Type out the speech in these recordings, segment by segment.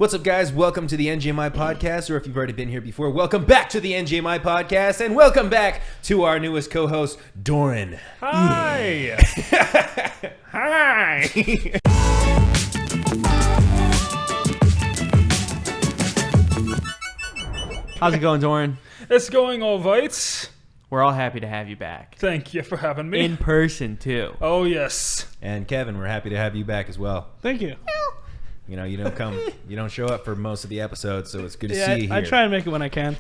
What's up, guys? Welcome to the NGMI podcast, or if you've already been here before, welcome back to the NGMI podcast, and welcome back to our newest co-host, Doran. Hi! Yeah. Hi! How's it going, Doran? It's going all right. We're all happy to have you back. Thank you for having me. In person, too. Oh, yes. And Kevin, we're happy to have you back as well. Thank you. You know, you don't show up for most of the episodes, so it's good to see you here. I try and make it when I can.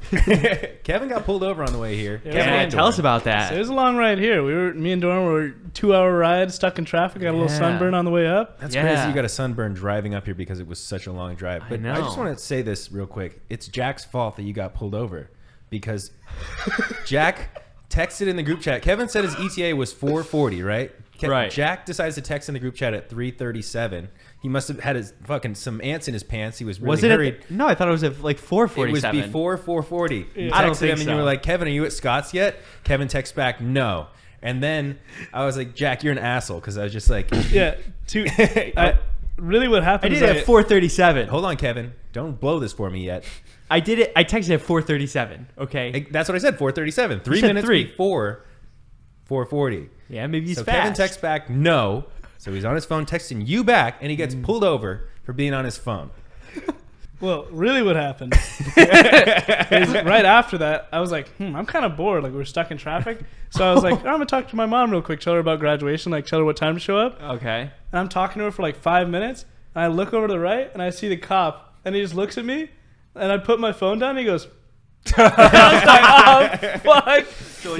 Kevin got pulled over on the way here. Yeah, Kevin and tell us Doran. about that. So it was a long ride here. Me and Doran were 2-hour ride, stuck in traffic, got a little sunburn on the way up. That's Yeah. crazy you got a sunburn driving up here because it was such a long drive. But I just know. want to say this real quick. It's Jack's fault that you got pulled over because Jack texted in the group chat. Kevin said his ETA was 4:40, right? Right. Jack decides to text in the group chat at 3:37. He must have had some ants in his pants. He was really hurried. No, I thought it was at like 4:47. It was before 4:40. You I don't texted think him and you so. were like, Kevin, are you at Scott's yet? Kevin texts back, no. And then I was like, Jack, you're an asshole, because I was just like, Yeah. Really what I happened did is it at 4:37. hold on, Kevin. Don't blow this for me yet. I did it. I texted at 4:37. Okay. That's what I said, 4:37. 3 said minutes 3. before 4:40. Yeah, maybe he's So fast. Kevin texts back, no. So he's on his phone texting you back, and he gets pulled over for being on his phone. Well, really what happened is right after that, I was like, I'm kind of bored. Like, we were stuck in traffic. So I was like, I'm going to talk to my mom real quick, tell her about graduation, like tell her what time to show up. Okay. And I'm talking to her for like 5 minutes. And I look over to the right, and I see the cop. And he just looks at me. And I put my phone down, and he goes... I was like, oh, fuck.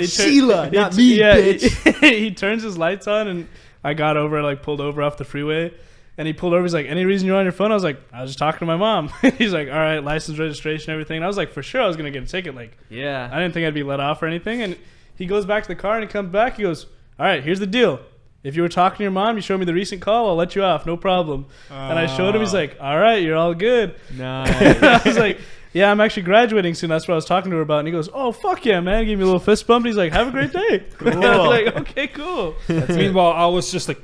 Sheila, not me, bitch. He turns his lights on, and I got over, like pulled over off the freeway, and he pulled over. He's like, any reason you're on your phone? I was like, I was just talking to my mom. He's like, all right, license, registration, everything. And I was like, for sure I was going to get a ticket. Like, Yeah. I didn't think I'd be let off or anything. And he goes back to the car, and he comes back. He goes, all right, here's the deal. If you were talking to your mom, you show me the recent call, I'll let you off. No problem. And I showed him. He's like, all right, you're all good. Nice. I was like, yeah, I'm actually graduating soon. That's what I was talking to her about. And he goes, oh, fuck yeah, man. He gave me a little fist bump. He's like, have a great day. Cool. I was like, okay, cool. Meanwhile, I was just like,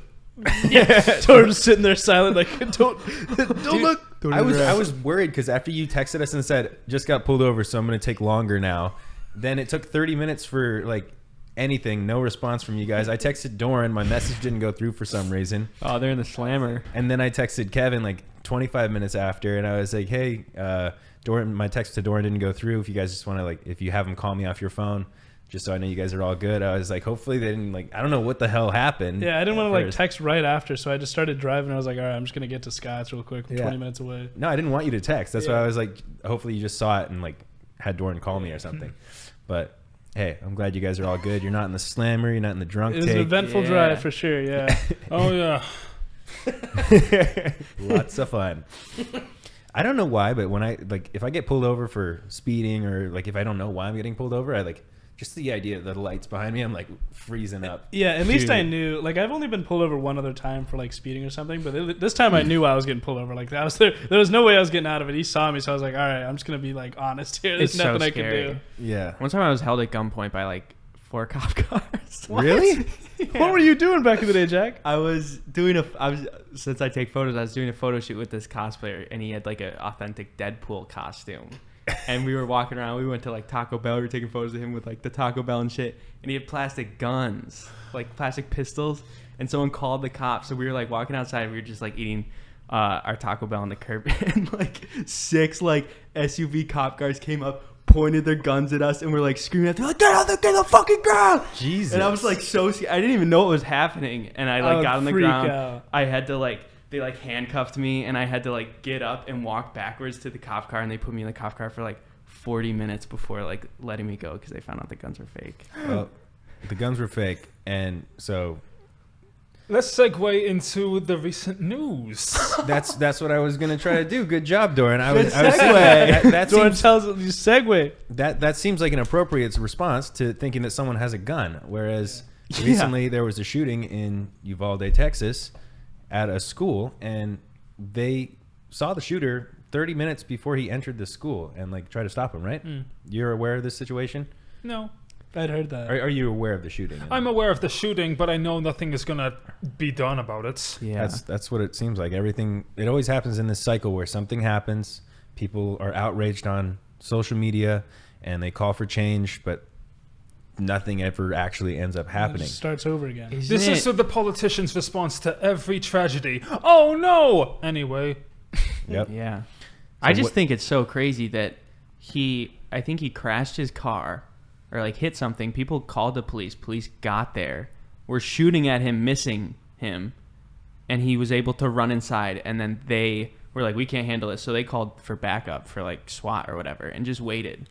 Tor just sitting there silent, like, don't look. I was worried because after you texted us and said, just got pulled over, so I'm going to take longer now. Then it took 30 minutes for, like, anything. No response from you guys. I texted Doran. My message didn't go through for some reason. Oh, they're in the slammer. And then I texted Kevin, like, 25 minutes after, and I was like, hey, Doran, my text to Doran didn't go through. If you guys just want to, like, if you have him call me off your phone, just so I know you guys are all good. I was like, hopefully they didn't, like, I don't know what the hell happened. Yeah, I didn't want to, at like, first. text right after, so I just started driving. I was like, all right, I'm just going to get to Scott's real quick. I'm Yeah. 20 minutes away. No, I didn't want you to text. That's why Yeah. I was like, hopefully you just saw it and, like, had Doran call me or something. But, hey, I'm glad you guys are all good. You're not in the slammer. You're not in the drunk It was an take. eventful Yeah. drive for sure, yeah. oh, yeah. Lots of fun. I don't know why, but when if I get pulled over for speeding, or like if I don't know why I'm getting pulled over, I like just the idea of the lights behind me, I'm like freezing up. Yeah, at least Dude. I knew. Like, I've only been pulled over one other time for, like, speeding or something, but this time I knew I was getting pulled over. Like, that was there was no way I was getting out of it. He saw me, so I was like, all right, I'm just going to be, like, honest here. There's It's so nothing I can scary. do. Yeah. One time I was held at gunpoint by like 4 cop cars. Really? What were you doing back in the day, Jack? Since I take photos, I was doing a photo shoot with this cosplayer, and he had like an authentic Deadpool costume. And we were walking around. We went to like Taco Bell. We were taking photos of him with like the Taco Bell and shit. And he had plastic guns, like plastic pistols. And someone called the cops. So we were like walking outside. We were just like eating our Taco Bell on the curb. And like 6 like SUV cop cars came up, pointed their guns at us, and we're like screaming at them, like, get on the fucking ground. Jesus. And I was like so scared. I didn't even know what was happening. And I like would got on the freak ground. out. I had to like, they like handcuffed me, and I had to like get up and walk backwards to the cop car, and they put me in the cop car for like 40 minutes before like letting me go because they found out the guns were fake. Well, the guns were fake, and so Let's segue into the recent news. that's what I was gonna try to do. Good job, Doran. I Good was segue. that Doran seems tells you segue. that seems like an appropriate response to thinking that someone has a gun. Whereas recently there was a shooting in Uvalde, Texas, at a school, and they saw the shooter 30 minutes before he entered the school and like tried to stop him. Right? You're aware of this situation? No. I'd heard that. Are you aware of the shooting? I'm aware of the shooting, but I know nothing is gonna be done about it. Yeah. That's what it seems like. Everything, it always happens in this cycle where something happens, people are outraged on social media, and they call for change, but nothing ever actually ends up And it happening. just starts over again. This is the politicians' response to every tragedy. Oh no! Anyway, Yep. Yeah. So I just what- think it's so crazy that I think he crashed his car or like hit something. People called the police. Police got there. Were shooting at him, missing him. And he was able to run inside. And then they were like, we can't handle this. So they called for backup for like SWAT or whatever and just waited.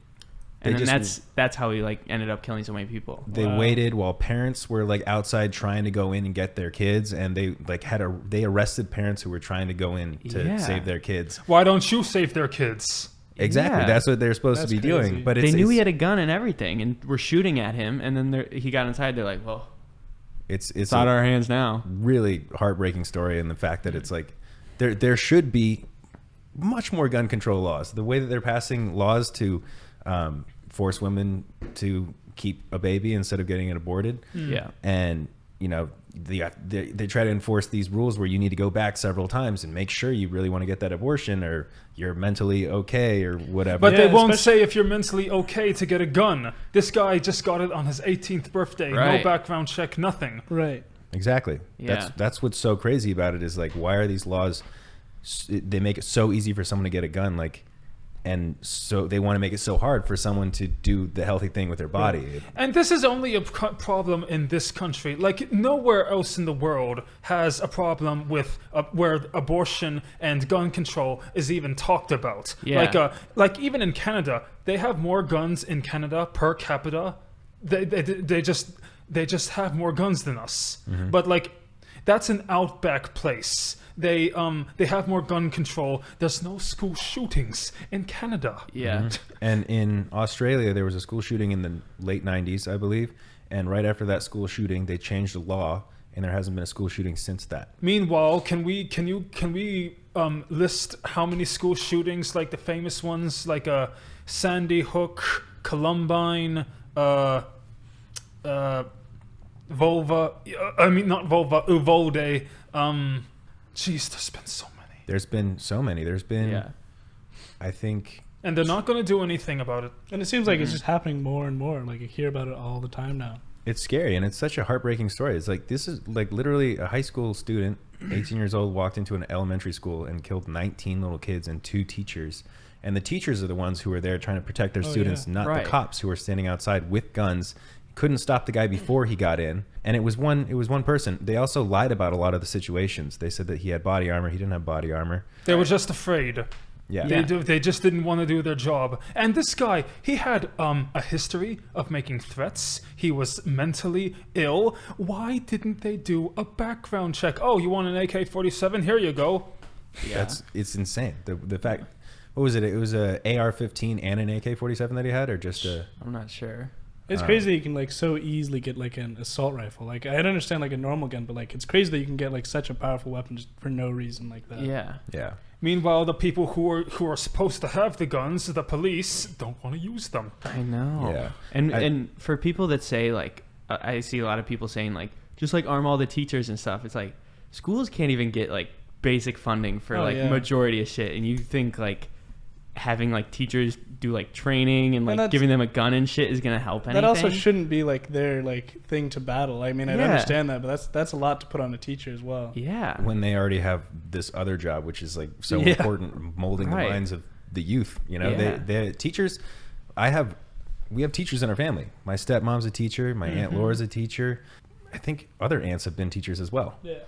And They then just- that's how he like ended up killing so many people. They Wow. waited while parents were like outside trying to go in and get their kids, and they like they arrested parents who were trying to go in to Yeah. save their kids. why don't you save their kids? Exactly. Yeah. That's what they're supposed That's to be crazy. doing. But They it's, knew it's, he had a gun and everything and were shooting at him. And then he got inside. They're like, well, it's it's out of our hands now. really heartbreaking story, and the fact that it's like there should be much more gun control laws. The way that they're passing laws to force women to keep a baby instead of getting it aborted, Yeah. and you know they try to enforce these rules where you need to go back several times and make sure you really want to get that abortion or you're mentally okay or whatever. But Yeah, they won't especially- say if you're mentally okay to get a gun. This guy just got it on his 18th birthday. Right. No background check, nothing. Right. Exactly. Yeah. That's what's so crazy about it is like, why are these laws? They make it so easy for someone to get a gun, like, and so they want to make it so hard for someone to do the healthy thing with their body. And this is only a problem in this country. Like nowhere else in the world has a problem with where abortion and gun control is even talked about. Yeah. Like even in Canada, they have more guns in Canada per capita. They just have more guns than us. Mm-hmm. But like that's an outback place. They have more gun control. There's no school shootings in Canada. Yeah. Mm-hmm. And in Australia, there was a school shooting in the late 90s, I believe. And right after that school shooting, they changed the law, and there hasn't been a school shooting since that. Meanwhile, can we list how many school shootings, like the famous ones, like Sandy Hook, Columbine, Vulva? I mean not Vulva, Uvalde. Jeez, there's been so many, There's been so many. There's been, Yeah. I think, and they're not going to do anything about it. And it seems like it's just happening more and more. Like you hear about it all the time now. it's scary, and it's such a heartbreaking story. It's like, this is like literally a high school student, 18 years old, walked into an elementary school and killed 19 little kids and 2 teachers. And the teachers are the ones who are there trying to protect their Oh, students, yeah. not Right. the cops who are standing outside with guns. Couldn't stop the guy before he got in, and it was one person. They also lied about a lot of the situations. They said that he had body armor. He didn't have body armor. They were just afraid. Yeah. They just didn't want to do their job. And this guy, he had a history of making threats. He was mentally ill. Why didn't they do a background check? Oh, you want an AK-47? Here you go. Yeah. It's insane. The fact, what was it? It was a AR-15 and an AK-47 that he had, or just a. I'm not sure. It's crazy that you can like so easily get like an assault rifle. Like I'd understand like a normal gun, but like it's crazy that you can get like such a powerful weapon just for no reason like that. Yeah. Yeah. Meanwhile, the people who are supposed to have the guns, the police, don't want to use them. I know. Yeah. And for people that say like, I see a lot of people saying like, just like arm all the teachers and stuff. It's like schools can't even get like basic funding for majority of shit, and you think like having like teachers do like training and like giving them a gun and shit is gonna help anything. That also shouldn't be like their like thing to battle. I mean, I understand that, but that's a lot to put on a teacher as well. Yeah. When they already have this other job, which is like so important, molding the minds of the youth. You know, they teachers. We have teachers in our family. My stepmom's a teacher. My Aunt Laura's a teacher. I think other aunts have been teachers as well. Yeah.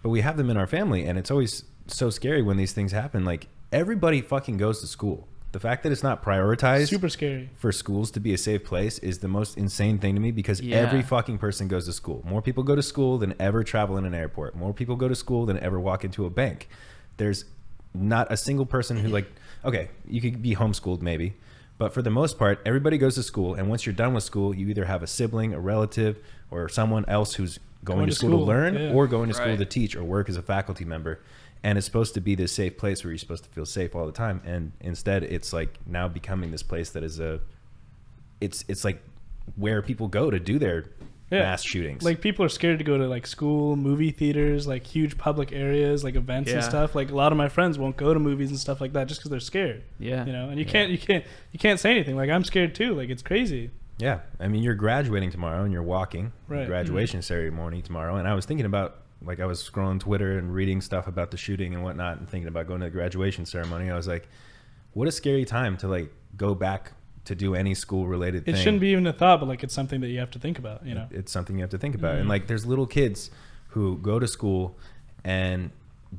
But we have them in our family, and it's always so scary when these things happen. Like, everybody fucking goes to school. The fact that it's not prioritized Super scary for schools to be a safe place is the most insane thing to me, because every fucking person goes to school. More people go to school than ever travel in an airport. More people go to school than ever walk into a bank. There's not a single person who, like, okay, you could be homeschooled maybe, but for the most part, everybody goes to school. And once you're done with school, you either have a sibling, a relative, or someone else who's going to school to learn or going to school to teach or work as a faculty member. And it's supposed to be this safe place where you're supposed to feel safe all the time. And instead, it's like now becoming this place that is it's like where people go to do their mass shootings. Like people are scared to go to like school, movie theaters, like huge public areas, like events and stuff. Like a lot of my friends won't go to movies and stuff like that just because they're scared. Yeah. You know, and you can't say anything. Like I'm scared too. Like it's crazy. Yeah, I mean, you're graduating tomorrow and you're walking Right. graduation ceremony tomorrow, and I was thinking about, like, I was scrolling Twitter and reading stuff about the shooting and whatnot, and thinking about going to the graduation ceremony. I was like, what a scary time to like go back to do any school related thing. It shouldn't be even a thought, but like it's something that you have to think about. You know, It's something you have to think about. And like, there's little kids who go to school and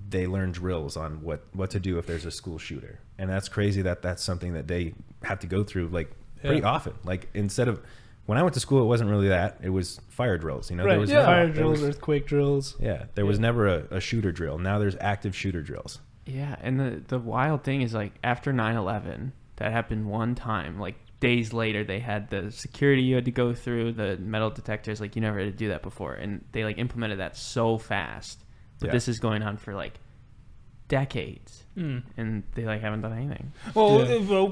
they learn drills on what to do if there's a school shooter, and that's crazy that that's something that they have to go through like pretty often. Like, instead of when I went to school, it wasn't really that. It was fire drills. You know, right? there was Fire drills, earthquake drills. Yeah, there was never a shooter drill. Now there's active shooter drills. Yeah, and the wild thing is, like, after 9/11, that happened one time. Like, days later, they had the security you had to go through, the metal detectors. Like, you never had to do that before, and they like implemented that so fast. But this is going on for like decades, and they like haven't done anything. Well,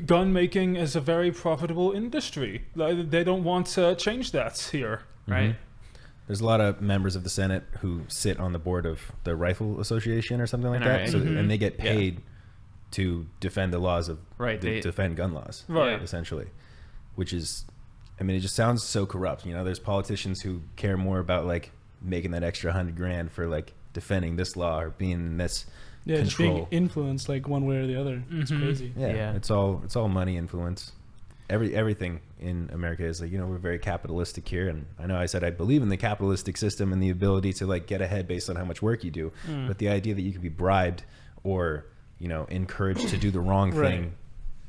gun making is a very profitable industry. Like, they don't want to change that here, right? There's a lot of members of the Senate who sit on the board of the Rifle Association or something like that. NRA. So, and they get paid to defend the laws of defend gun laws, right? Essentially, which is, I mean, it just sounds so corrupt. You know, there's politicians who care more about like making that extra $100,000 for like defending this law or being in this just control. being influenced like one way or the other. It's crazy. Yeah, it's all money influence. Everything in America is like, you know, we're very capitalistic here, and I know I said I believe in the capitalistic system and the ability to like get ahead based on how much work you do, but the idea that you could be bribed or, you know, encouraged to do the wrong thing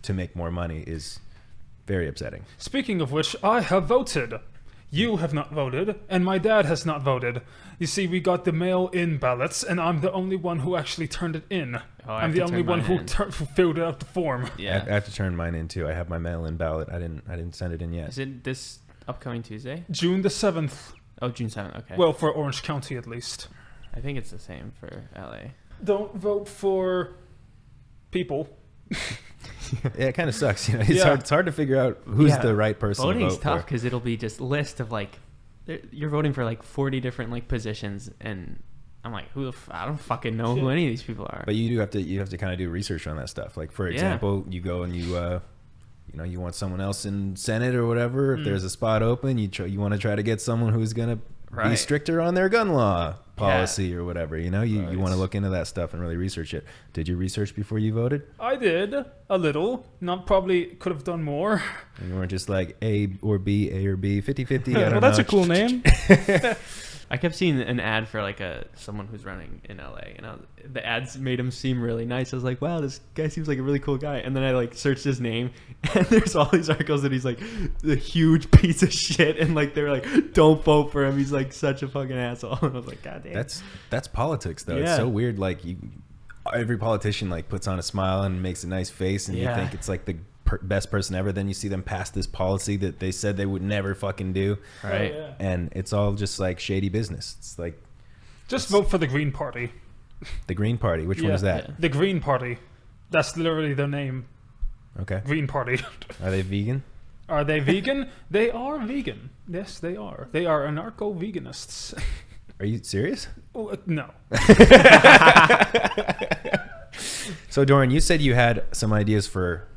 to make more money is very upsetting. Speaking of which, I have voted. You have not voted, and my dad has not voted. You see, we got the mail-in ballots, and I'm the only one who actually turned it in. I'm the only one who filled out the form. Yeah, I have to turn mine in too. I have my mail-in ballot. I didn't send it in yet. Is it this upcoming Tuesday? June the 7th. Oh, June 7th. Okay. Well, for Orange County at least. I think it's the same for LA. Don't vote for people. Yeah, it kind of sucks. You know, it's hard to figure out who's the right person to Voting's vote tough for. because it'll be just list of like, you're voting for like 40 different like positions, and I'm like, I don't fucking know who any of these people are. But you have to kind of do research on that stuff. Like, for example, you go and you want someone else in Senate or whatever. If there's a spot open, you want to try to get someone who's gonna be stricter on their gun law policy or whatever. You know, you want to look into that stuff and really research it. Did you research before you voted? I did a little. Not probably could have done more. And you weren't just like A or B, 50-50. I don't know. That's a cool name. I kept seeing an ad for like someone who's running in LA, and the ads made him seem really nice. I was like, wow, this guy seems like a really cool guy. And then I like searched his name, and there's all these articles that he's like a huge piece of shit, and like they're like, don't vote for him. He's like such a fucking asshole. And I was like, god damn. That's politics though. It's so weird. Like every politician like puts on a smile and makes a nice face, and you think it's like the best person ever. Then you see them pass this policy that they said they would never fucking do, right? And it's all just like shady business. It's like, just vote for the Green Party. The Green Party. Which one is that? The Green Party. That's literally their name. Okay. Green Party. Are they vegan? Are they vegan? They are vegan. Yes, they are. They are anarcho-veganists. Are you serious? No. So, Doran, you said you had some ideas for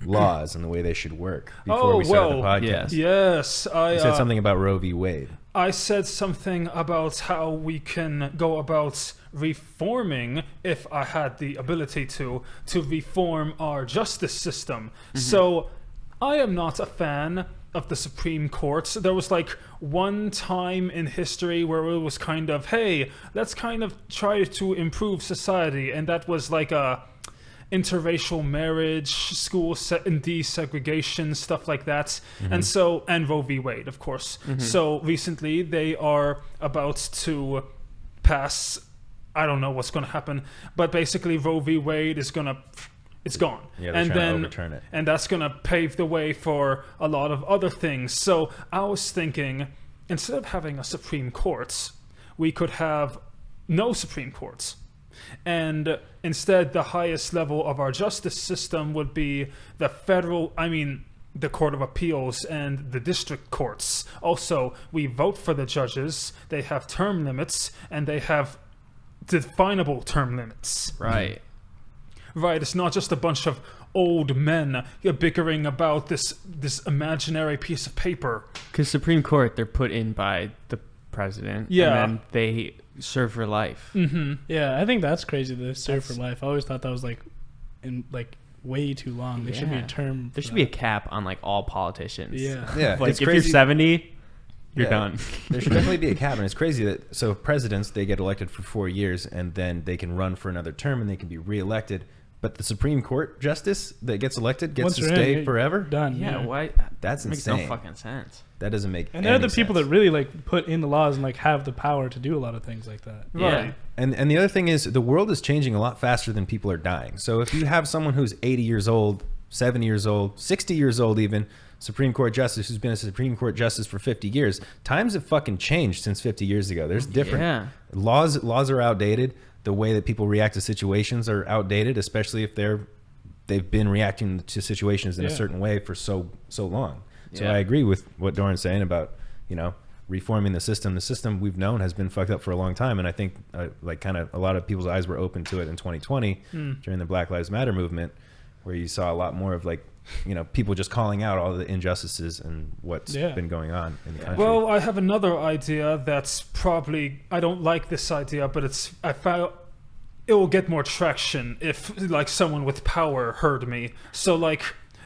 laws and the way they should work before we started the podcast. Yes. You said something about Roe v. Wade. I said something about how we can go about reforming, if I had the ability to reform our justice system. So I am not a fan of the Supreme Court. There was like one time in history where it was kind of, hey, let's kind of try to improve society, and that was like a interracial marriage, school desegregation, stuff like that. And Roe v. Wade, of course. So recently they are about to pass, I don't know what's going to happen, but basically Roe v. Wade is going to, it's gone. Yeah, they're trying to overturn it. And that's going to pave the way for a lot of other things. So I was thinking, instead of having a Supreme Court, we could have no Supreme Courts. And instead, the highest level of our justice system would be the the Court of Appeals and the district courts. Also, we vote for the judges. They have term limits, and they have definable term limits. Right. Right, it's not just a bunch of old men bickering about this imaginary piece of paper. Because Supreme Court, they're put in by the president. Yeah. And then they serve for life. Mm-hmm. Yeah, I think that's crazy. They serve for life. I always thought that was way too long. There should be a term. There should be a cap on like all politicians. Yeah. Yeah, Like it's if crazy. you're 70, you're Yeah. done. There should definitely be a cap, and it's crazy that so presidents, they get elected for 4 years and then they can run for another term and they can be reelected. But the Supreme Court justice that gets elected gets Once to you're stay in, you're forever. Done. Yeah, why? That's makes insane. no fucking sense. That doesn't make. And they're any the people sense. that really like put in the laws and like have the power to do a lot of things like that. Yeah. Right. And the other thing is the world is changing a lot faster than people are dying. So if you have someone who's 80 years old, 70 years old, 60 years old even, Supreme Court justice who's been a Supreme Court justice for 50 years, times have fucking changed since 50 years ago. There's different laws are outdated. The way that people react to situations are outdated, especially if they've been reacting to situations in a certain way for so long. So Yeah. I agree with what Doran's saying about, reforming the system. The system we've known has been fucked up for a long time. And I think a lot of people's eyes were open to it in 2020 during the Black Lives Matter movement, where you saw a lot more of people just calling out all the injustices and what's been going on in the country. Well, I have another idea that's probably, I don't like this idea, but I found it will get more traction if someone with power heard me. So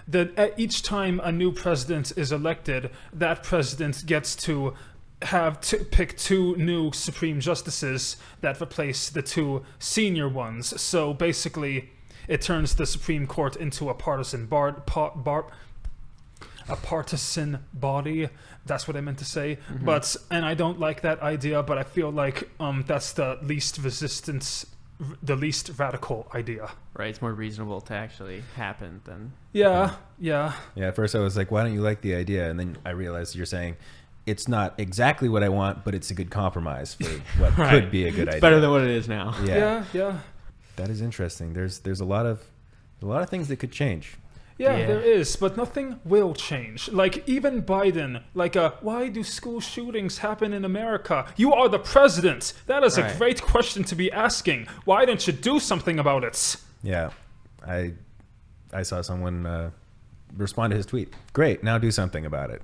that each time a new president is elected, that president gets to have to pick 2 new Supreme Justices that replace the 2 senior ones. So basically, it turns the Supreme Court into a partisan partisan body. That's what I meant to say. Mm-hmm. And I don't like that idea, but I feel like that's the least radical idea. Right. It's more reasonable to actually happen than. Yeah. Yeah, at first I was like, why don't you like the idea? And then I realized you're saying it's not exactly what I want, but it's a good compromise for what could be a good idea. Better than what it is now. Yeah. That is interesting. There's a lot of things that could change. Yeah, there is, but nothing will change. Even Biden, why do school shootings happen in America? You are the president. That is a great question to be asking. Why don't you do something about it? Yeah, I saw someone respond to his tweet. Great, now do something about it.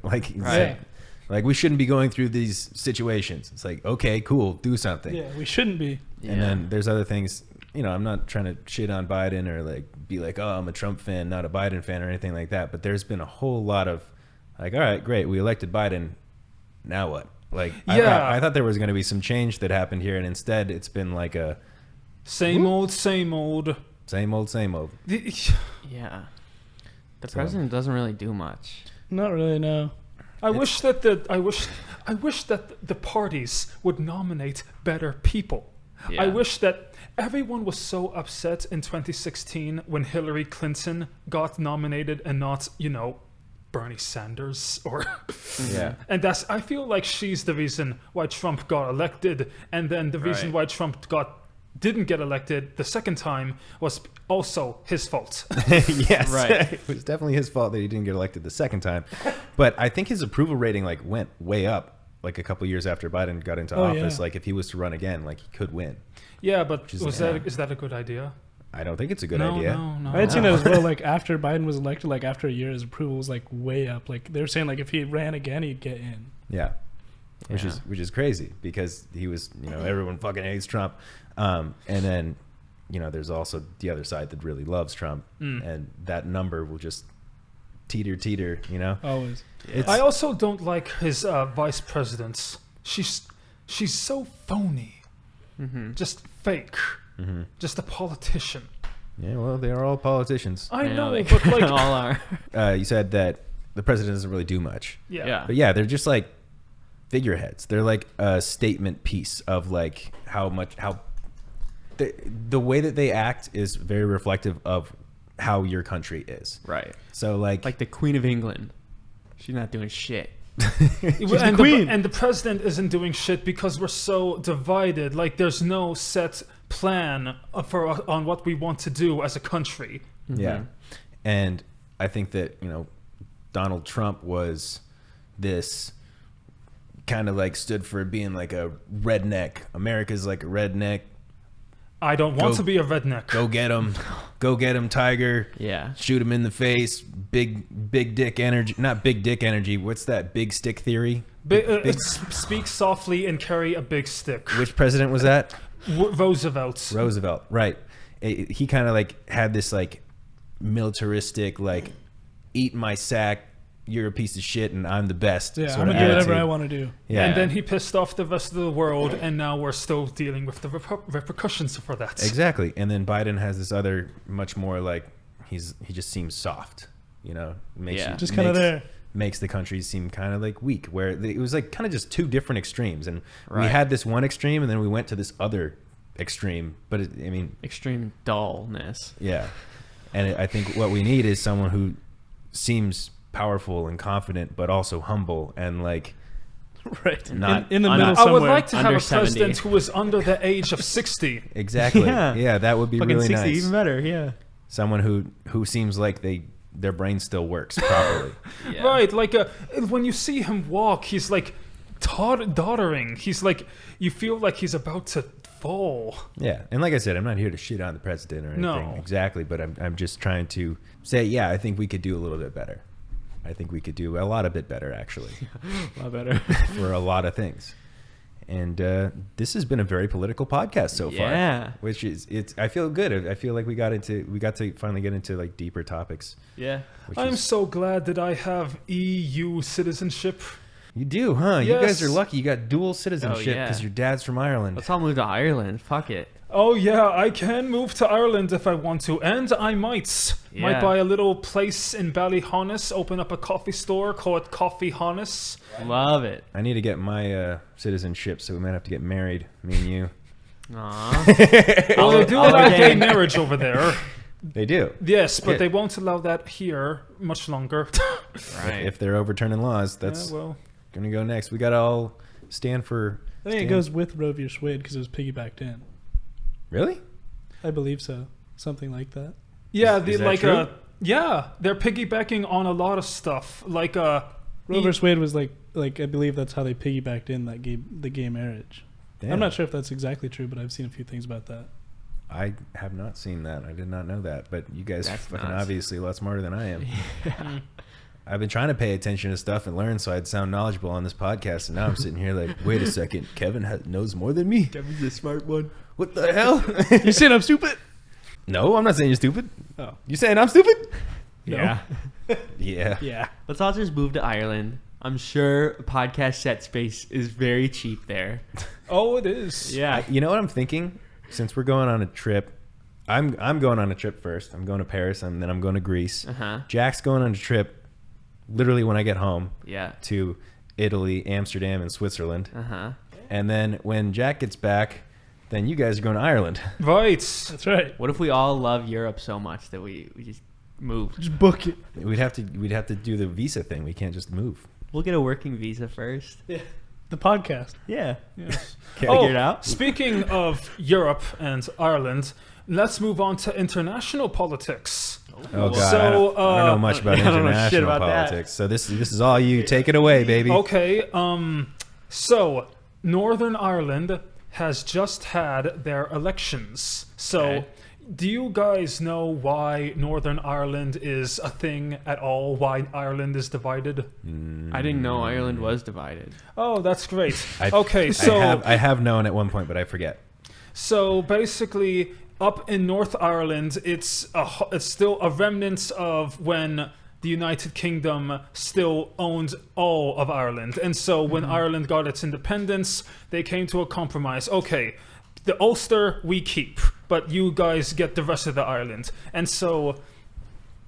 We shouldn't be going through these situations. It's like, okay, cool, do something. Yeah, we shouldn't be. And then there's other things. I'm not trying to shit on Biden or be like, oh, I'm a Trump fan, not a Biden fan or anything like that. But there's been a whole lot of all right, great, we elected Biden. Now what? I thought there was going to be some change that happened here, and instead it's been like a same old. Same old. Yeah. The president doesn't really do much. Not really, no. I wish that the parties would nominate better people. Yeah. I wish that everyone was so upset in 2016 when Hillary Clinton got nominated and not, Bernie Sanders or Yeah. And I feel like she's the reason why Trump got elected, and then the reason why Trump didn't get elected the second time was also his fault. Yes. Right. It was definitely his fault that he didn't get elected the second time. But I think his approval rating went way up a couple years after Biden got into office. Yeah. If he was to run again, he could win. Yeah, but is is that a good idea? I don't think it's a good idea. No. I had seen that as well. After Biden was elected, after a year, his approval was way up. They were saying if he ran again, he'd get in. Yeah. Which is crazy because he was, everyone fucking hates Trump. And then, there's also the other side that really loves Trump, and that number will just teeter, Always. I also don't like his vice presidents. She's so phony, just fake, just a politician. Yeah, well, they are all politicians. I know, they but all are. You said that the president doesn't really do much. yeah. But yeah, they're just figureheads. They're a statement piece of how the way that they act is very reflective of how your country is. Right. So Like the Queen of England. She's not doing shit. And the president isn't doing shit because we're so divided. There's no set plan on what we want to do as a country. Yeah. And I think that, Donald Trump was this kind of like stood for being like a redneck. America's like a redneck. I don't want to be a redneck. Go get him. Go get him, Tiger. Yeah. Shoot him in the face. Big dick energy. Not big dick energy. What's that? Big stick theory? Speak softly and carry a big stick. Which president was that? Roosevelt. Roosevelt, right. He kind of like had this like militaristic, like, eat my sack, you're a piece of shit and I'm the best. Yeah, sort I'm of gonna do whatever attitude. I want to do. Yeah. And then he pissed off the rest of the world, and now we're still dealing with the repercussions for that. Exactly. And then Biden has this other, much more like, he just seems soft, you know? Just kind of there. Makes the country seem kind of like weak, where it was like kind of just two different extremes. And we Right. had this one extreme and then we went to this other extreme. But I mean, Extreme dullness. yeah. And I think what we need is someone who seems powerful and confident, but also humble and like, Right. Not in the un- middle I somewhere. would like to have Under a president 70. who is under the age of 60. exactly. Yeah. Yeah, that would be Fucking really 60, nice. even better. Yeah. Someone who seems like their brain still works properly. Yeah. Right, like when you see him walk, he's like doddering. He's like, you feel like he's about to fall. Yeah, and like I said, I'm not here to shit on the president or anything No. exactly, but I'm just trying to say, yeah, I think we could do a little bit better. I think we could do a lot a bit better, actually, A lot better. for a lot of things. And this has been a very political podcast so far. Yeah. Which is I feel good. I feel like we got to finally get into like deeper topics. Yeah. Which I'm is, so glad that I have EU citizenship. you do, huh? You guys Yes. are lucky. You got dual citizenship yeah. because your dad's from Ireland. Let's all move to Ireland. Fuck it. Oh yeah, I can move to Ireland if I want to, and I might Yeah. buy a little place in Ballyhonus, open up a coffee store, call it Coffee Honus. Love it. I need to get my citizenship, so we might have to get married, me and you. Aww. Well, they do allow gay marriage over there. They do. Yes, but Yeah. they won't allow that here much longer. Right. If they're overturning laws, that's Yeah, well, gonna go next. We gotta all stand for. I think it goes with Roe v. Wade because it was piggybacked in. Really? I believe so. Something like that. yeah, Is that true? they're piggybacking on a lot of stuff. Like Roe v. Wade was like I believe that's how they piggybacked in that the gay marriage. Damn. I'm not sure if that's exactly true, but I've seen a few things about that. I have not seen that. I did not know that. But you guys are That's fucking nuts. obviously a lot smarter than I am. I've been trying to pay attention to stuff and learn so I'd sound knowledgeable on this podcast, and now I'm sitting here like, wait a second, Kevin knows more than me. Kevin's the smart one. What the hell? You saying I'm stupid? No, I'm not saying you're stupid. Oh. You saying I'm stupid? Yeah. Yeah. Yeah. Let's all just move to Ireland. I'm sure podcast set space is very cheap there. oh, it is. Yeah. You know what I'm thinking? Since we're going on a trip, I'm going on a trip first. I'm going to Paris, and then I'm going to Greece. Uh-huh. Jack's going on a trip literally when I get home Yeah. to Italy, Amsterdam, and Switzerland. Uh-huh. And then when Jack gets back, then you guys are going to Ireland. Right. That's right. What if we all love Europe so much that we just move? Just book it. We'd have to do the visa thing. We can't just move. We'll get a working visa first. Yeah. The podcast. Yeah. Yes. Figure it out. Speaking of Europe and Ireland, let's move on to international politics. Oh God, So, I don't know much about I don't know shit international about that. politics. So this is all you. Take it away, baby. Okay, so Northern Ireland has just had their elections. So, Okay. do you guys know why Northern Ireland is a thing at all? Why Ireland is divided? I didn't know Ireland was divided. Oh, that's great. I- Okay, so I have known at one point, but I forget. So basically, up in North Ireland, it's still a remnant of when the United Kingdom still owned all of Ireland. And so when Ireland got its independence, they came to a compromise. Okay, the Ulster we keep, but you guys get the rest of the island. And so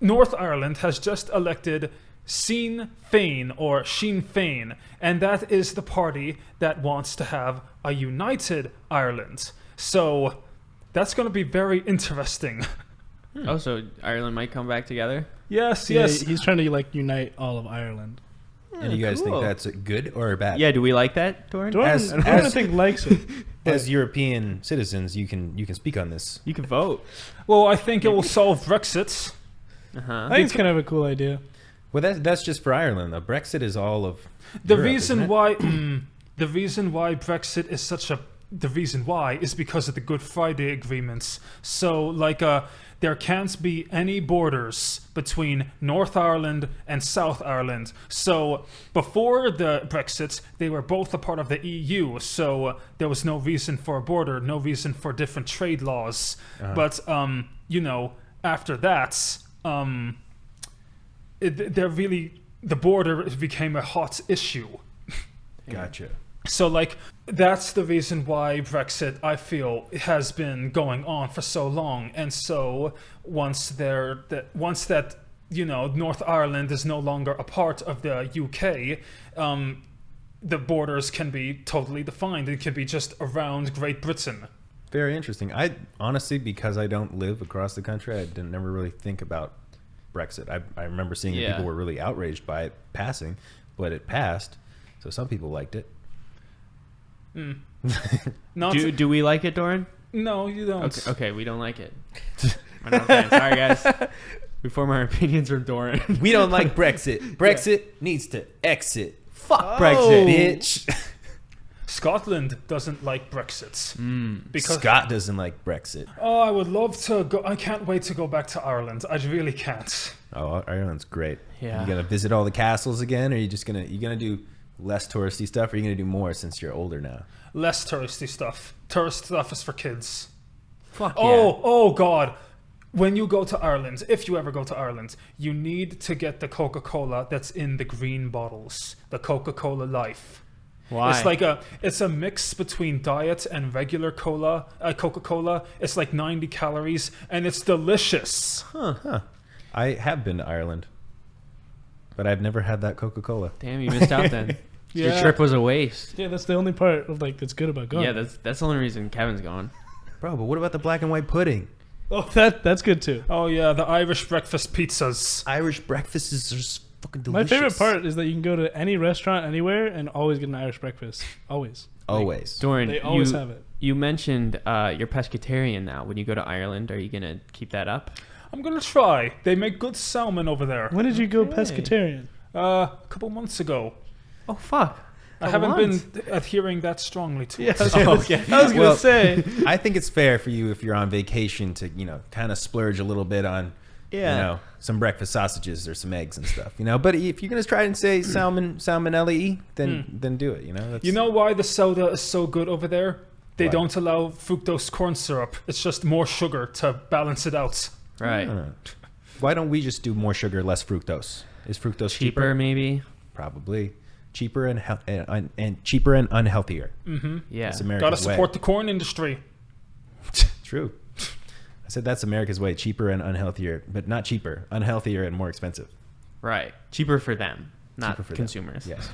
North Ireland has just elected Sinn Féin, or Sinn Féin, and that is the party that wants to have a united Ireland. So that's going to be very interesting. Oh, so Ireland might come back together? Yes, Yeah, yes. he's trying to like unite all of Ireland. And you guys cool. think that's good or bad? Yeah, do we like that, Doran? Doran, As- Doran, I as- think likes it. As European citizens, you can speak on this. You can vote. Well, I think it will solve Brexit. Uh-huh. I think it's kind of a cool idea. Well, that's just for Ireland, though. Brexit is all of The Europe, reason isn't it? why the reason why Brexit is such a the reason why is because of the Good Friday agreements. So like there can't be any borders between North Ireland and South Ireland. So before the Brexit, they were both a part of the EU. So there was no reason for a border, no reason for different trade laws. But after that, the border became a hot issue. Gotcha. So, like, that's the reason why Brexit, I feel, has been going on for so long. And so, once that North Ireland is no longer a part of the UK, the borders can be totally defined. It can be just around Great Britain. Very interesting. I honestly, because I don't live across the country, I didn't never really think about Brexit. I remember seeing that people were really outraged by it passing, but it passed, so some people liked it. Do we like it, Doran? No, you don't. Okay, we don't like it. We're not fans. Sorry, guys. We form our opinions from Doran. We don't like Brexit. Brexit needs to exit. Fuck Brexit, Bitch. Scotland doesn't like Brexit. Because Scott doesn't like Brexit. Oh, I would love to go. I can't wait to go back to Ireland. I really can't. Oh, Ireland's great. Yeah. You gonna visit all the castles again, or you gonna do less touristy stuff, or are you gonna do more since you're older now? Less touristy stuff. Tourist stuff is for kids. Fuck Oh God. When you go to Ireland, if you ever go to Ireland, you need to get the Coca-Cola that's in the green bottles. The Coca-Cola Life. Why? It's a mix between diet and regular Coca-Cola. It's like 90 calories, and it's delicious. Huh. I have been to Ireland, but I've never had that Coca-Cola. Damn, you missed out then. Your Yeah. trip was a waste. Yeah, that's the only part of that's good about going. Yeah, that's the only reason Kevin's gone. Bro, but what about the black and white pudding? Oh, that's good too. Oh yeah, the Irish breakfast pizzas. Irish breakfast is just fucking My delicious. favorite part is that you can go to any restaurant anywhere and always get an Irish breakfast. Always. Always. Doran, They always have it. You mentioned you're pescatarian now. When you go to Ireland, are you going to keep that up? I'm gonna try. They make good salmon over there. When did you go Okay. pescatarian? A couple months ago. Oh, fuck. I haven't been adhering that strongly to it. Okay. I was gonna say. I think it's fair for you if you're on vacation to, kind of splurge a little bit on, some breakfast sausages or some eggs and stuff, But if you're going to try and say salmonella, then do it, That's, You know why the soda is so good over there? They don't allow fructose corn syrup. It's just more sugar to balance it out. Right. Why don't we just do more sugar, less fructose? Is fructose Cheaper, maybe? Probably. Cheaper and cheaper and unhealthier. Mm-hmm. Yeah. That's America's Gotta support way. the corn industry. True. I said that's America's way. Cheaper and unhealthier, but not cheaper. Unhealthier and more expensive. Right. Cheaper for them, not Cheaper for them. consumers. Yes.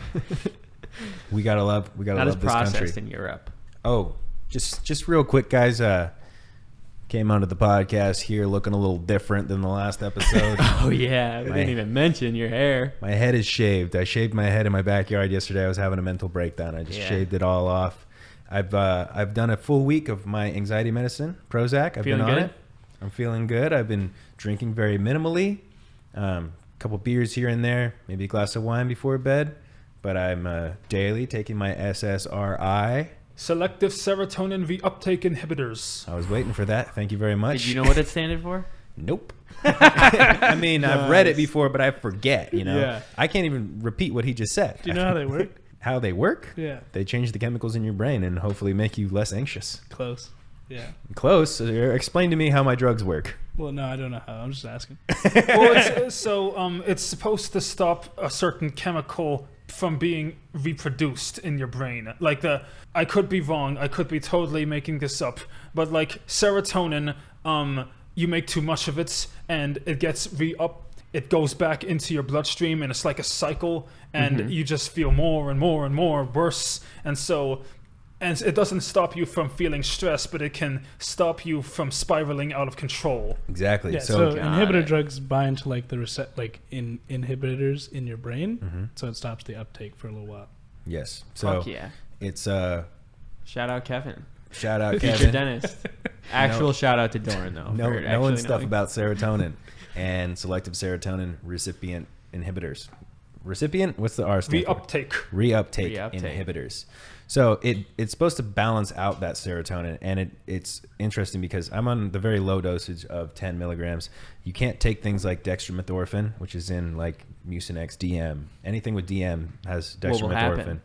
we gotta love Not as this country. processed in Europe. Oh, just real quick, guys. Came onto the podcast here looking a little different than the last episode. Oh, yeah. We didn't even mention your hair. My head is shaved. I shaved my head in my backyard yesterday. I was having a mental breakdown. I just shaved it all off. I've done a full week of my anxiety medicine, Prozac. I've Feeling been on good? it. I'm feeling good. I've been drinking very minimally. A couple beers here and there, maybe a glass of wine before bed. But I'm daily taking my SSRI. Selective serotonin reuptake inhibitors. I was waiting for that. Thank you very much. Did you know what it standed for? Nope. I mean, I've read it before, but I forget, Yeah. I can't even repeat what he just said. Do you know how they work? How they work? Yeah. They change the chemicals in your brain and hopefully make you less anxious. Close. Yeah. Close. Explain to me how my drugs work. Well, no, I don't know how. I'm just asking. Well, it's supposed to stop a certain chemical from being reproduced in your brain. I could be wrong. I could be totally making this up. But serotonin, you make too much of it and it gets it goes back into your bloodstream and it's like a cycle and you just feel more and more and more worse. And it doesn't stop you from feeling stress, but it can stop you from spiraling out of control. Exactly. Yeah, so Got inhibitor it. drugs bind to the inhibitors in your brain, so it stops the uptake for a little while. Yes. So Fuck yeah. it's Shout out Kevin. shout out Future Kevin. dentist. Actual shout out to Doran, though. for Knowing actually stuff knowing. about serotonin and selective serotonin recipient inhibitors. Recipient, what's the R stand for? Reuptake. Reuptake inhibitors. So it's supposed to balance out that serotonin, and it's interesting because I'm on the very low dosage of 10 milligrams. You can't take things like dextromethorphan, which is in like Mucinex DM. Anything with DM has dextromethorphan,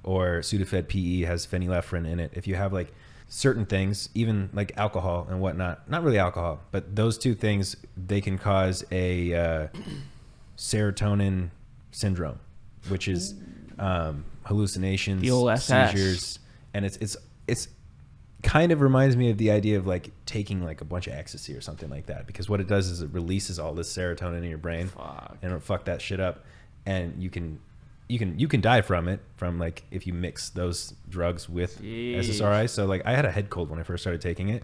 or Sudafed PE has phenylephrine in it. If you have like certain things, even like alcohol and whatnot, not really alcohol, but those two things, they can cause a serotonin syndrome, which is hallucinations, the old SS. seizures, and it's kind of reminds me of the idea of like taking like a bunch of ecstasy or something like that, because what it does is it releases all this serotonin in your brain and it'll fuck that shit up, and you can die from it, from like if you mix those drugs with SSRIs. So like I had a head cold when I first started taking it,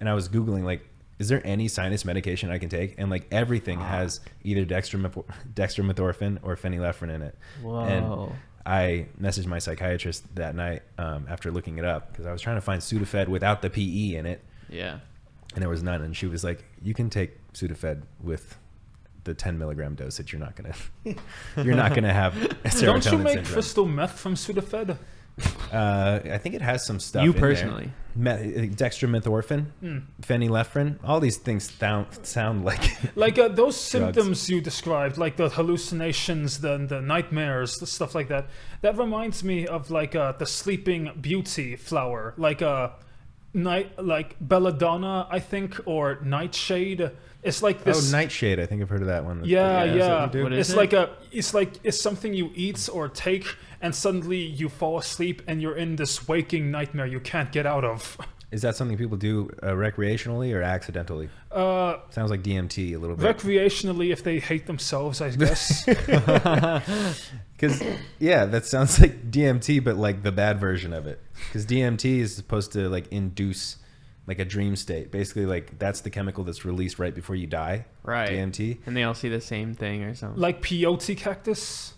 and I was Googling like, is there any sinus medication I can take? And like everything has either dextromethorphan or phenylephrine in it. Whoa. And I messaged my psychiatrist that night after looking it up, because I was trying to find Sudafed without the PE in it. Yeah. And there was none. And she was like, you can take Sudafed with the 10 milligram dosage. You're not gonna have a serotonin Don't you make syndrome. crystal meth from Sudafed? I think it has some stuff. You in personally. there. Dextromethorphan, phenylephrine, all these things sound like Like those symptoms you described, like the hallucinations, the nightmares, the stuff like that. That reminds me of like the Sleeping Beauty flower, like like belladonna, I think, or nightshade. It's like this. Oh, nightshade. I think I've heard of that one. Yeah, Is that yeah. what you do? What is It's it's something you eat or take, and suddenly you fall asleep and you're in this waking nightmare you can't get out of. Is that something people do recreationally or accidentally? Sounds like DMT a little bit. Recreationally, if they hate themselves, I guess. Because yeah, that sounds like DMT, but like the bad version of it. Because DMT is supposed to like induce like a dream state. Basically, like that's the chemical that's released right before you die. Right. DMT. And they all see the same thing or something. Like peyote cactus.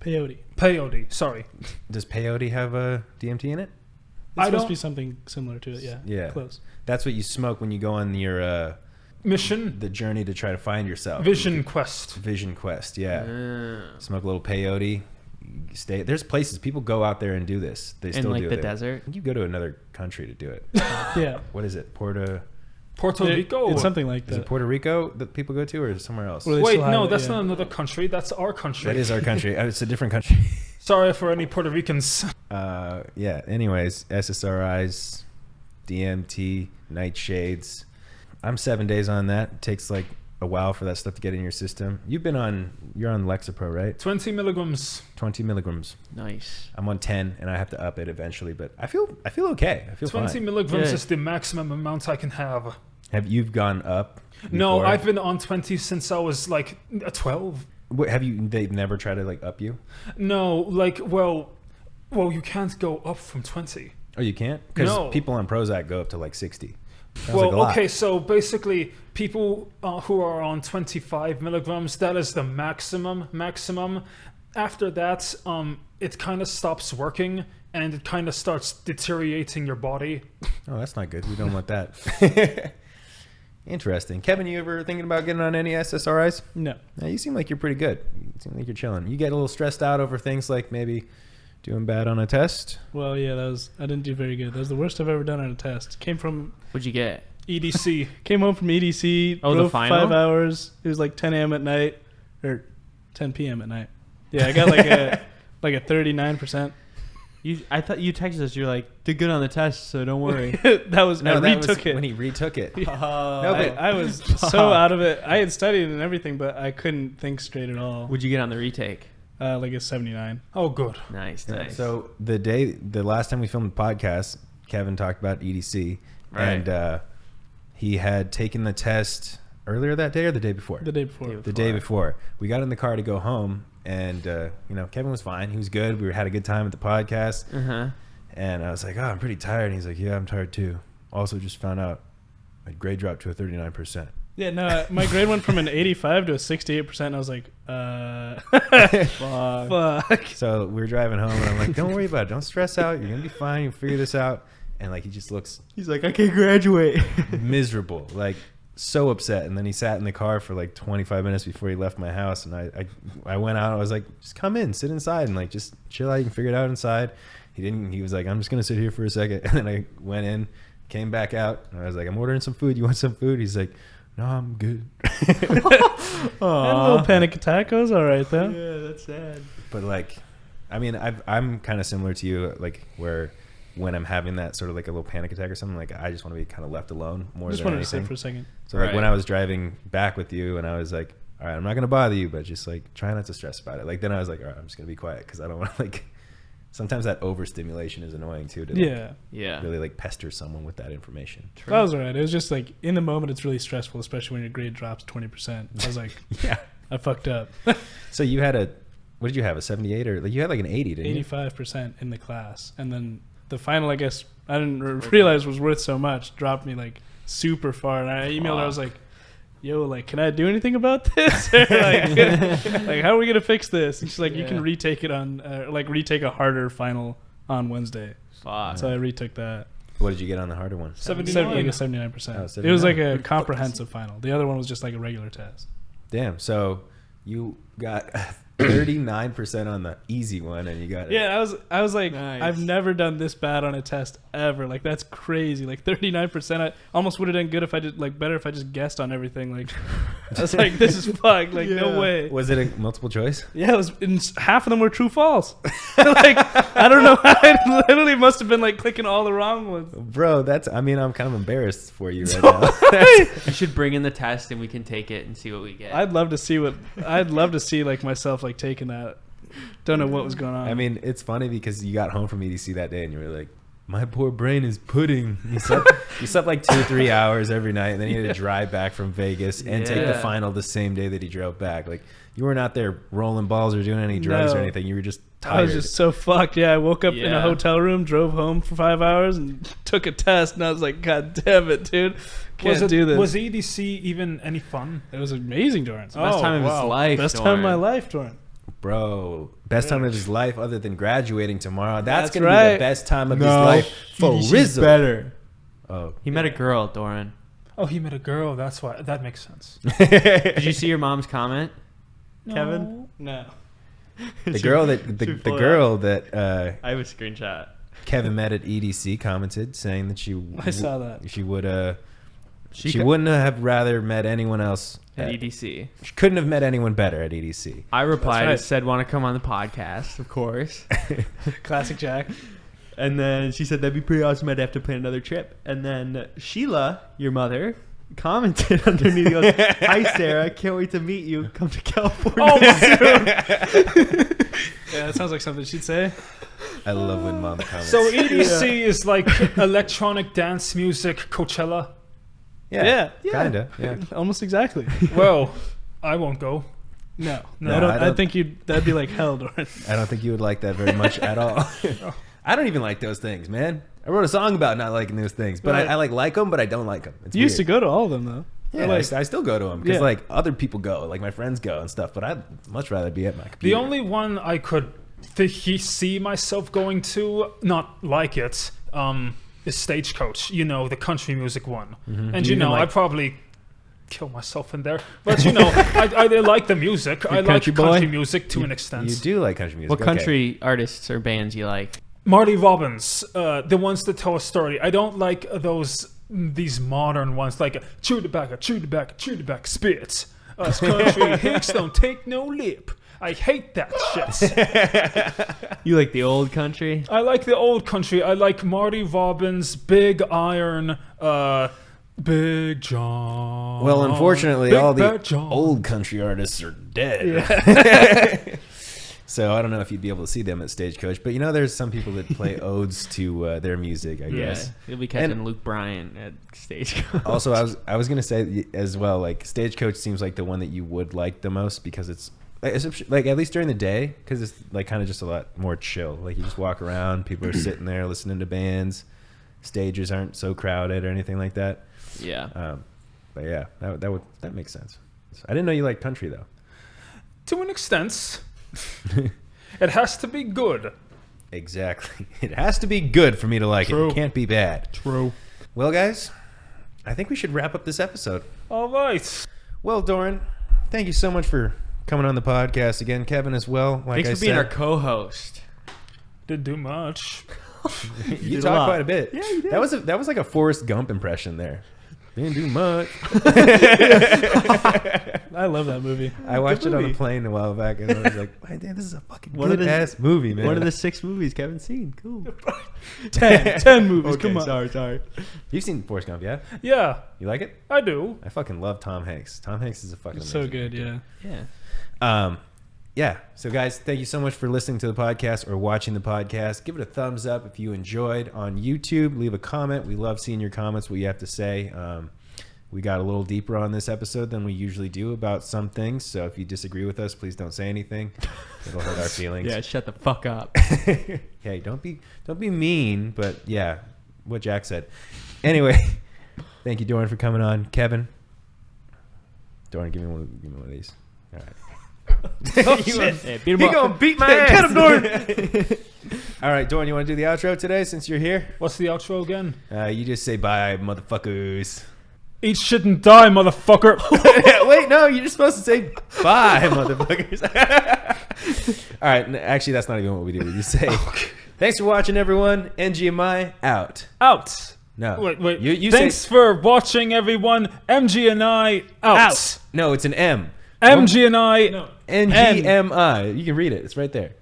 Peyote. Peyote, sorry. Does peyote have a DMT in it? It's I supposed to don't- be something similar to it, yeah. Yeah. Close. That's what you smoke when you go on your Mission. the journey to try to find yourself. Vision quest. Vision quest. Yeah. Smoke a little peyote. You stay. There's places people go out there and do this. They In still like do the it. desert. You go to another country to do it. Yeah. What is it? Puerto It- Rico. It's something like Is that. it Puerto Rico that people go to, or is it somewhere else? Well, they Wait, still have no, it, that's yeah. not another country. That's our country. That is our country. It's a different country. Sorry for any Puerto Ricans. Yeah. Anyways, SSRIs, DMT, nightshades. I'm 7 days on that. It takes like a while for that stuff to get in your system. You're on Lexapro, right? 20 milligrams. 20 milligrams. Nice. I'm on 10, and I have to up it eventually. But I feel okay. I feel 20 fine. milligrams Good. is the maximum amount I can have. Have you gone up? No, before? I've been on 20 since I was like 12. Have you? They've never tried to like up you? No, like, well, you can't go up from 20. Oh, you can't? Because No. people on Prozac go up to like 60. Sounds Well, like a lot. okay, so basically, people who are on 25 milligrams, that is the maximum. After that, it kind of stops working, and it kind of starts deteriorating your body. Oh, that's not good. We don't want that. Interesting. Kevin, you ever thinking about getting on any SSRIs? No. No, you seem like you're pretty good. You seem like you're chilling. You get a little stressed out over things like maybe doing bad on a test. Well, yeah, I didn't do very good. That was the worst I've ever done on a test. What'd you get? EDC. Came home from EDC. Oh, the drove final? 5 hours. It was like 10 a.m. at night, or 10 p.m. at night. Yeah, I got like a 39%. I thought you texted us. You're like, did good on the test, so don't worry. That was I that retook was it. when he retook it. No, but- I was so out of it. I had studied and everything, but I couldn't think straight at all. Would you get on the retake? Like a 79. Oh, good. Nice, Yeah, nice. So the last time we filmed the podcast, Kevin talked about EDC, Right. and he had taken the test earlier that day or the day before. The day before. The day before. We got in the car to go home, and Kevin was fine. He was good. We had a good time at the podcast, and I was like, "Oh, I'm pretty tired." And he's like, "Yeah, I'm tired too." Also, just found out my grade dropped to a 39%. Yeah, no, my grade went from an 85 to a 68%. And I was like, fuck. So we were driving home, and I'm like, "Don't worry about it. Don't stress out. You're gonna be fine. You'll figure this out." And like, he just looks He's like, I can't graduate. miserable, like so upset. And then he sat in the car for like 25 minutes before he left my house. And I went out. I was like, just come in, sit inside, and like just chill out. You can figure it out inside. He didn't. He was like, I'm just gonna sit here for a second. And then I went in, came back out, and I was like, I'm ordering some food. You want some food? He's like, no, I'm good. Had a little panic attack. I was all right though. Yeah, that's sad. But like, I mean, I'm kind of similar to you, like where when I'm having that sort of like a little panic attack or something, like I just want to be kind of left alone more Just than wanted to anything. sit for a second. So like when Right. I was driving back with you, and I was like, all right, I'm not gonna bother you, but just like try not to stress about it. Like then I was like, all right, I'm just gonna be quiet because I don't want to like. Sometimes that overstimulation is annoying too. To like, Yeah. Yeah. really like pester someone with that information. True. That was all right. It was just like in the moment, it's really stressful, especially when your grade drops 20%. I was like, Yeah. I fucked up. So you had what did you have? A 78 or like you had like an 80, didn't you? 85% in the class. And then the final, I guess, I didn't realize was worth so much, dropped me like super far. And I emailed her, I was like, yo, like, can I do anything about this? Or, like, how are we going to fix this? And she's like, you can retake it on, retake a harder final on Wednesday. Fuck. So I retook that. What did you get on the harder one? 79. Like a 79%. Oh, It was like 79. a comprehensive final. The other one was just like a regular test. Damn. So you got 39% on the easy one, and you got Yeah, I was like, Nice. I've never done this bad on a test ever. Like that's crazy. Like 39%. I almost would have done good if I did better if I just guessed on everything. Like I was like, this is fucked. Like no way. Was it a multiple choice? Yeah, it was. Half of them were true false. Like I don't know. I literally must have been like clicking all the wrong ones. Bro, I'm kind of embarrassed for you right now. You should bring in the test and we can take it and see what we get. I'd love to see like myself like taking that. Don't know what was going on. I mean, it's funny because you got home from EDC that day and you were like, my poor brain is pudding. You slept like 2 or 3 hours every night, and then you had to drive back from Vegas and take the Yeah. final the same day that he drove back. Like, you weren't out there rolling balls or doing any drugs or No. anything. You were just tired. I was just so fucked. Yeah, I woke up in a Yeah. hotel room, drove home for 5 hours, and took a test. And I was like, God damn it, dude, can't do this. Was EDC even any fun? It was amazing, Doran. It's the best time of his life. Best time of my Doran. life, Doran. Bro, best time of his life other than graduating tomorrow. That's That's going to be the right. best time of his life for EDC's Rizzo. better. Oh. He met a girl, Doran. Oh, he met a girl. That's why. That makes sense. Did you see your mom's comment, Kevin? No. The girl that I have a screenshot. Kevin met at EDC commented saying that I saw that. she would she co- wouldn't have rather met anyone else At EDC. She couldn't have met anyone better at E EDC. I replied right. and said, want to come on the podcast, of course. Classic Jack. And then she said, that'd be pretty awesome. I'd have to plan another trip. And then Sheila, your mother, commented underneath. He goes, hi, Sarah. Can't wait to meet you. Come to California soon. Yeah, that sounds like something she'd say. I love when mom comments. So EDC is like electronic dance music Coachella. yeah, Yeah. kinda. Yeah. Almost exactly. Well, I won't go. No, No, I don't. I I don't- think that'd be like hell, Doran. I don't think you would like that very much at all. I don't even like those things, man. I wrote a song about not liking those things, but Right. I like them, but I don't like them. It's You used to weird. go to all of them though. Yeah, Like- I still go to them because Yeah. like other people go, like my friends go and stuff. But I'd much rather be at my The computer. only one I could see myself going to, not like it, is Stagecoach. You know, the country music one. And You you know, even like- I'd probably kill myself in there. But you know, I like the music. I like country boy? country music to an extent. You do like country music. What okay. country artists or bands you like? Marty Robbins, the ones that tell a story. I don't like these modern ones like chew the back, spit. Us country hicks don't take no lip. I hate that shit. You like the old country? I like the old country. I like Marty Robbins, Big Iron, Big John. Well, unfortunately, Big all the Bad John. old country artists are dead. So I don't know if you'd be able to see them at Stagecoach, but you know, there's some people that play odes to their music, I guess. You'll be catching And- Luke Bryan at Stagecoach. Also, I was gonna say as well, like Stagecoach seems like the one that you would like the most because it's like at least during the day, because it's like kind of just a lot more chill. Like you just walk around, people are sitting there listening to bands, stages aren't so crowded or anything like that. Yeah. But yeah, that makes sense. I didn't know you liked country though. To an extent, it has to be good. Exactly. It has to be good for me to like it. True. It can't be bad. True. Well, guys, I think we should wrap up this episode. All right. Well, Doran, thank you so much for coming on the podcast again. Kevin as well. Like Thanks for being our co-host. Didn't do much. You did a talked lot. quite a bit. Yeah, you did. That was like a Forrest Gump impression there. Didn't do much. I love that movie. I watched it on movie. a plane a while back, and I was like, "Man, damn, this is a fucking One of good the- ass movie, man." One of the 6 movies Kevin's seen. Cool. 10 movies. Okay, Come on. sorry. You've seen Forrest Gump, yeah? Yeah, You like it? I do. I fucking love Tom Hanks. Tom Hanks is a fucking So amazing good, actor. yeah. Yeah. Yeah. So, guys, thank you so much for listening to the podcast or watching the podcast. Give it a thumbs up if you enjoyed on YouTube. Leave a comment. We love seeing your comments, what you have to say. We got a little deeper on this episode than we usually do about some things. So if you disagree with us, please don't say anything. It'll hurt our feelings. Yeah, shut the fuck up. Hey, don't be mean, but yeah, what Jack said. Anyway, thank you, Doran, for coming on. Kevin, Doran, give me one of these. All right. Oh, shit. Yeah, beat him He up. gonna beat my ass. Get him, Doran. All right, Doran, you want to do the outro today since you're here? What's the outro again? You just say bye, motherfuckers. Eat shit and die, motherfucker. Wait, no, you're just supposed to say bye, motherfuckers. All right, actually, that's not even what we do. We just say, thanks for watching, everyone. NGMI out. Out. No. Wait. You Thanks say, for watching, everyone. MG and I out. no, it's an M. MG and I. No. NGMI. You can read it. It's right there.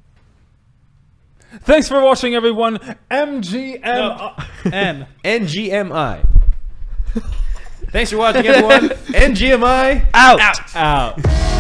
Thanks for watching, everyone. MGM. N. NGMI. Thanks for watching, everyone. NGMI out. Out.